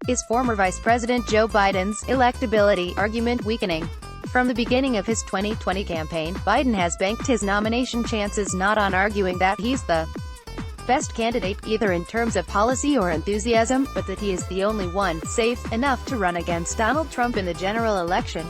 Is former Vice President Joe Biden's electability argument weakening? From the beginning of his 2020 campaign, Biden has banked his nomination chances not on arguing that he's the best candidate, either in terms of policy or enthusiasm, but that he is the only one safe enough to run against Donald Trump in the general election.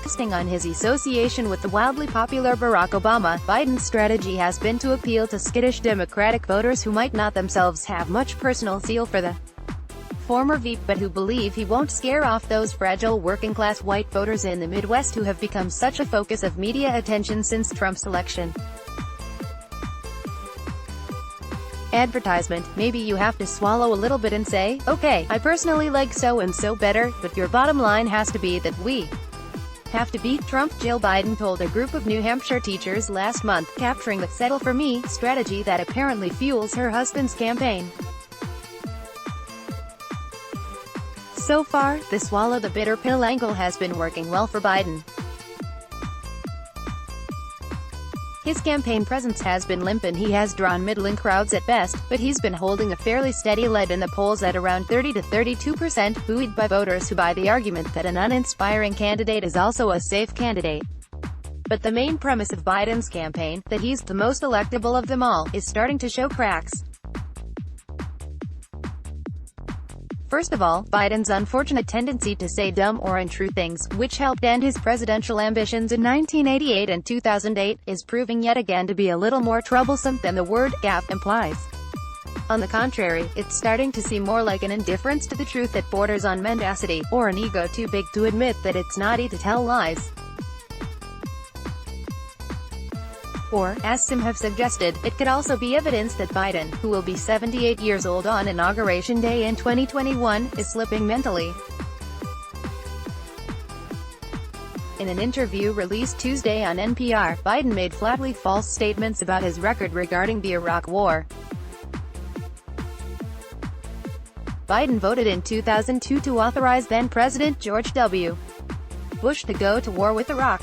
Resting on his association with the wildly popular Barack Obama, Biden's strategy has been to appeal to skittish Democratic voters who might not themselves have much personal zeal for the former VP, but who believe he won't scare off those fragile working-class white voters in the Midwest who have become such a focus of media attention since Trump's election. Advertisement. Maybe you have to swallow a little bit and say, okay, I personally like so-and-so better, but your bottom line has to be that we have to beat Trump, Jill Biden told a group of New Hampshire teachers last month, capturing the "settle for me" strategy that apparently fuels her husband's campaign. So far, the swallow the bitter pill angle has been working well for Biden. His campaign presence has been limp and he has drawn middling crowds at best, but he's been holding a fairly steady lead in the polls at around 30 to 32%, buoyed by voters who buy the argument that an uninspiring candidate is also a safe candidate. But the main premise of Biden's campaign, that he's the most electable of them all, is starting to show cracks. First of all, Biden's unfortunate tendency to say dumb or untrue things, which helped end his presidential ambitions in 1988 and 2008, is proving yet again to be a little more troublesome than the word gaffe implies. On the contrary, it's starting to seem more like an indifference to the truth that borders on mendacity, or an ego too big to admit that it's naughty to tell lies. Or, as some have suggested, it could also be evidence that Biden, who will be 78 years old on Inauguration Day in 2021, is slipping mentally. In an interview released Tuesday on NPR, Biden made flatly false statements about his record regarding the Iraq War. Biden voted in 2002 to authorize then-President George W. Bush to go to war with Iraq.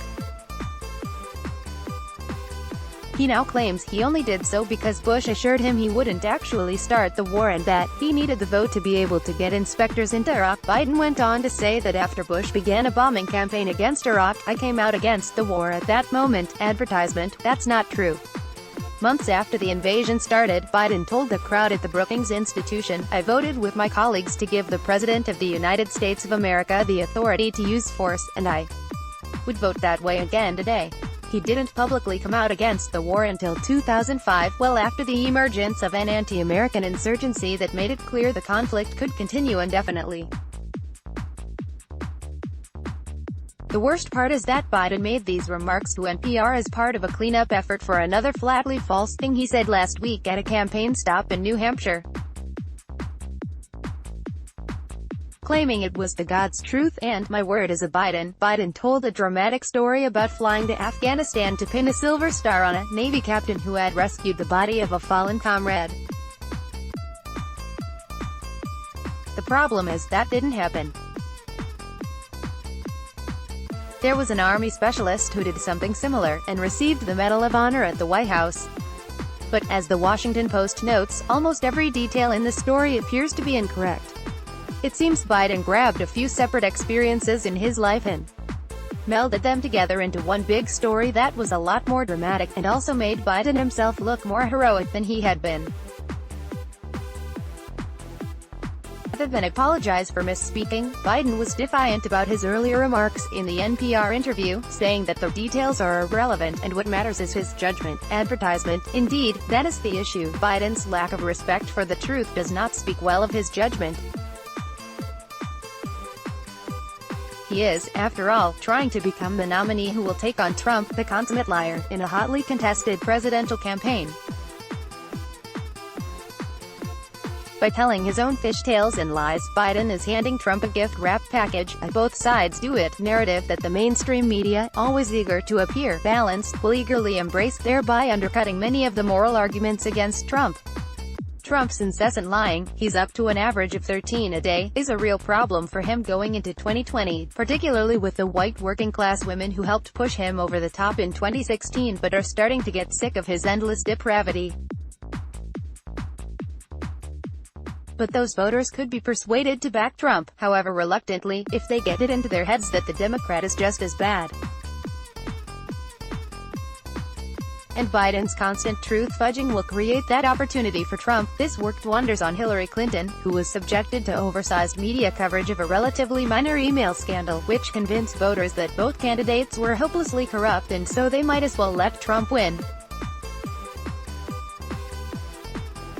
He now claims he only did so because Bush assured him he wouldn't actually start the war and that he needed the vote to be able to get inspectors into Iraq. Biden went on to say that after Bush began a bombing campaign against Iraq, I came out against the war at that moment. Advertisement. That's not true. Months after the invasion started, Biden told the crowd at the Brookings Institution, I voted with my colleagues to give the President of the United States of America the authority to use force, and I would vote that way again today. He didn't publicly come out against the war until 2005, well after the emergence of an anti-American insurgency that made it clear the conflict could continue indefinitely. The worst part is that Biden made these remarks to NPR as part of a cleanup effort for another flatly false thing he said last week at a campaign stop in New Hampshire, claiming it was the God's truth, and, my word as a Biden. Biden told a dramatic story about flying to Afghanistan to pin a silver star on a Navy captain who had rescued the body of a fallen comrade. The problem is, that didn't happen. There was an Army specialist who did something similar, and received the Medal of Honor at the White House. But, as the Washington Post notes, almost every detail in the story appears to be incorrect. It seems Biden grabbed a few separate experiences in his life and melded them together into one big story that was a lot more dramatic, and also made Biden himself look more heroic than he had been. Rather than apologize for misspeaking, Biden was defiant about his earlier remarks in the NPR interview, saying that the details are irrelevant, and what matters is his judgment. Advertisement. Indeed, that is the issue. Biden's lack of respect for the truth does not speak well of his judgment. He is, after all, trying to become the nominee who will take on Trump, the consummate liar, in a hotly contested presidential campaign. By telling his own fishtails and lies, Biden is handing Trump a gift-wrapped package, a both sides do it narrative that the mainstream media, always eager to appear balanced, will eagerly embrace, thereby undercutting many of the moral arguments against Trump. Trump's incessant lying, he's up to an average of 13 a day, is a real problem for him going into 2020, particularly with the white working-class women who helped push him over the top in 2016 but are starting to get sick of his endless depravity. but those voters could be persuaded to back Trump, however reluctantly, if they get it into their heads that the Democrat is just as bad. And Biden's constant truth-fudging will create that opportunity for Trump. This worked wonders on Hillary Clinton, who was subjected to oversized media coverage of a relatively minor email scandal, which convinced voters that both candidates were hopelessly corrupt and so they might as well let Trump win.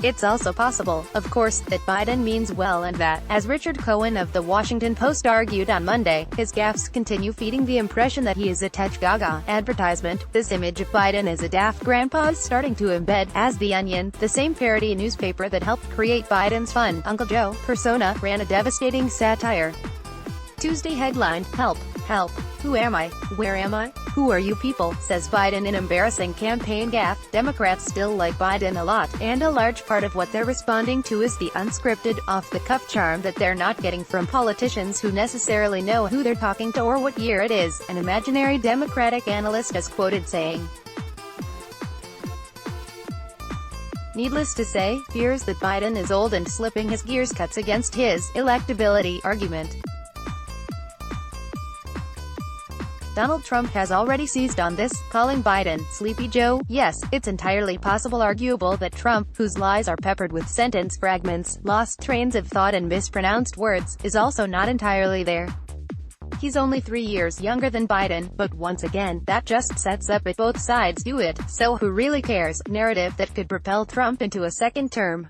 It's also possible, of course, that Biden means well and that, as Richard Cohen of The Washington Post argued on Monday, his gaffes continue feeding the impression that he is a touch gaga. Advertisement. This image of Biden as a daft grandpa is starting to embed, as The Onion, the same parody newspaper that helped create Biden's fun Uncle Joe persona, ran a devastating satire. Tuesday headlined, "Help, help, who am I, where am I, who are you people," says Biden in embarrassing campaign gaffe. Democrats still like Biden a lot, and a large part of what they're responding to is the unscripted, off-the-cuff charm that they're not getting from politicians who necessarily know who they're talking to or what year it is, an imaginary Democratic analyst is quoted saying. Needless to say, fears that Biden is old and slipping his gears cuts against his electability argument. Donald Trump has already seized on this, calling Biden Sleepy Joe. Yes, it's entirely possible arguable that Trump, whose lies are peppered with sentence fragments, lost trains of thought and mispronounced words, is also not entirely there. He's only 3 years younger than Biden, but once again, that just sets up at both sides do it, so who really cares, narrative that could propel Trump into a second term.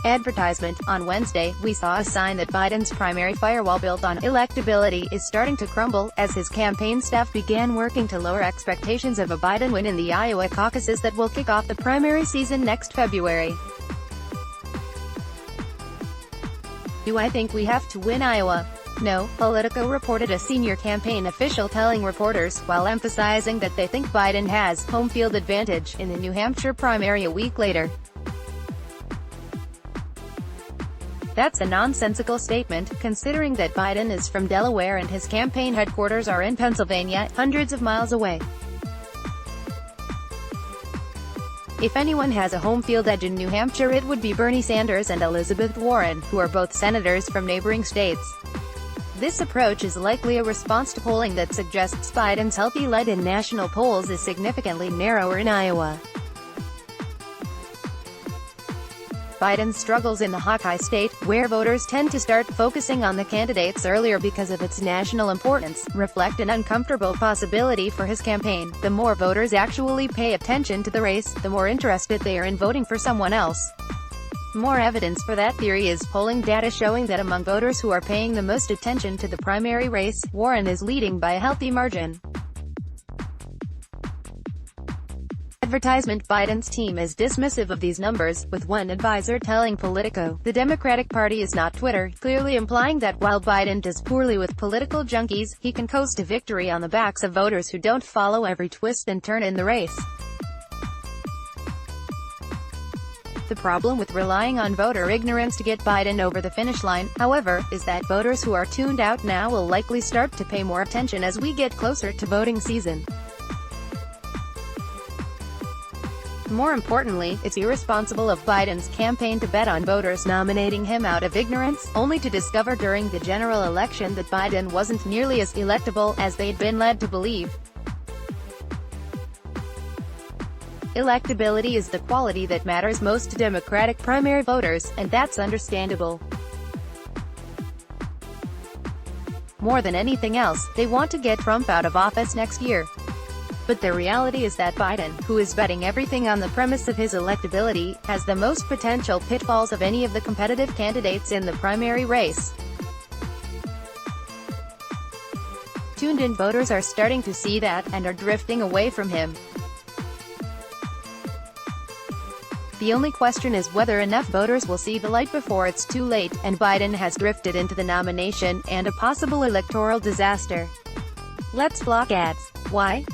Advertisement. On Wednesday, we saw a sign that Biden's primary firewall built on electability is starting to crumble, as his campaign staff began working to lower expectations of a Biden win in the Iowa caucuses that will kick off the primary season next February. Do I think we have to win Iowa? No, Politico reported a senior campaign official telling reporters, while emphasizing that they think Biden has home field advantage in the New Hampshire primary a week later. That's a nonsensical statement, considering that Biden is from Delaware and his campaign headquarters are in Pennsylvania, hundreds of miles away. If anyone has a home field edge in New Hampshire, it would be Bernie Sanders and Elizabeth Warren, who are both senators from neighboring states. This approach is likely a response to polling that suggests Biden's healthy lead in national polls is significantly narrower in Iowa. Biden struggles in the Hawkeye state, where voters tend to start focusing on the candidates earlier because of its national importance, reflect an uncomfortable possibility for his campaign. The more voters actually pay attention to the race, the more interested they are in voting for someone else. More evidence for that theory is polling data showing that among voters who are paying the most attention to the primary race, Warren is leading by a healthy margin. Advertisement. Biden's team is dismissive of these numbers, with one advisor telling Politico, "The Democratic Party is not Twitter," clearly implying that while Biden does poorly with political junkies, he can coast to victory on the backs of voters who don't follow every twist and turn in the race. The problem with relying on voter ignorance to get Biden over the finish line, however, is that voters who are tuned out now will likely start to pay more attention as we get closer to voting season. More importantly, it's irresponsible of Biden's campaign to bet on voters nominating him out of ignorance, only to discover during the general election that Biden wasn't nearly as electable as they'd been led to believe. Electability is the quality that matters most to Democratic primary voters, and that's understandable. More than anything else, they want to get Trump out of office next year. But the reality is that Biden, who is betting everything on the premise of his electability, has the most potential pitfalls of any of the competitive candidates in the primary race. Tuned-in voters are starting to see that, and are drifting away from him. The only question is whether enough voters will see the light before it's too late, and Biden has drifted into the nomination, and a possible electoral disaster. Let's block ads. Why?